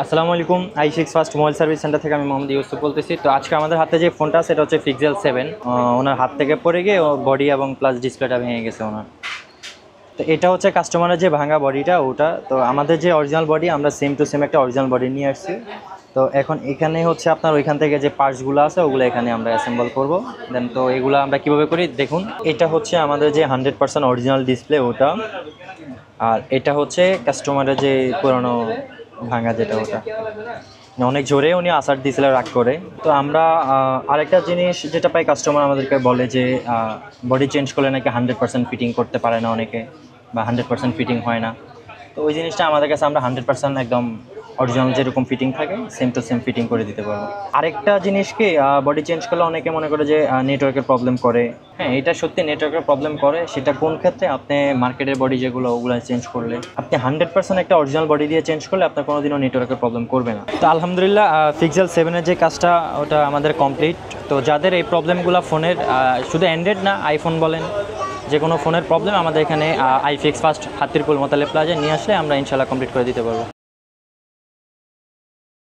আসসালামু আলাইকুম। i6 first mobile service centre থেকে আমি মোহাম্মদ ইউসুফ বলতেছি। তো আজকে আমাদের হাতে যে ফোনটা আছে এটা হচ্ছে পিক্সেল 7। ওনার হাত থেকে পড়ে গিয়ে বডি এবং প্লাস ডিসপ্লেটা ভেঙে গেছে ওনার। তো এটা হচ্ছে কাস্টমারের যে ভাঙা বডিটা ওটা। তো আমাদের যে অরিজিনাল বডি আমরা সেম টু সেম একটা অরিজিনাল বডি নিয়ে আসছি। তো এখন এখানে হচ্ছে আপনার ওইখান থেকে যে পার্টসগুলো আছে ওগুলো এখানে আমরা অ্যাসেম্বল করব। দেন তো এগুলো আমরা কীভাবে করি দেখুন। এটা হচ্ছে আমাদের যে 100% অরিজিনাল ডিসপ্লে ওটা, আর এটা হচ্ছে কাস্টমারের যে পুরনো ভাঙা যেটা ওটা। অনেক জোরে উনি আসার দিয়েছিল রাগ করে। তো আমরা আরেকটা জিনিস যেটা পাই, কাস্টমার আমাদেরকে বলে যে বডি চেঞ্জ করলে নাকি 100% ফিটিং করতে পারে না অনেকে, বা 100% ফিটিং হয় না। তো ওই জিনিসটা আমাদের কাছে আমরা 100% একদম অরিজিনাল যেরকম ফিটিং থাকে সেম টু সেম ফিটিং করে দিতে পারবো। আরেকটা জিনিস কি, বডি চেঞ্জ করলে অনেকে মনে করে যে নেটওয়ার্কের প্রবলেম করে। হ্যাঁ, এটা সত্যি নেটওয়ার্কের প্রবলেম করে। সেটা কোন ক্ষেত্রে? আপনি মার্কেটের বডি যেগুলো ওগুলো চেঞ্জ করলে, আপনি 100% একটা অরিজিনাল বডি দিয়ে চেঞ্জ করলে আপনার কোনোদিনও নেটওয়ার্কের প্রবলেম করবে না। তো আলহামদুলিল্লাহ পিক্সেল 7-এর যে কাজটা ওটা আমাদের কমপ্লিট। তো যাদের এই প্রবলেমগুলো ফোনের, শুধু অ্যান্ড্রয়েড না আইফোন বলেন, যে কোনো ফোনের প্রবলেম আমাদের এখানে i6 ফার্স্ট হাতিরপুল মোতালেব প্লাজায় নিয়ে আসলে আমরা ইনশাল্লাহ কমপ্লিট করে দিতে পারবো।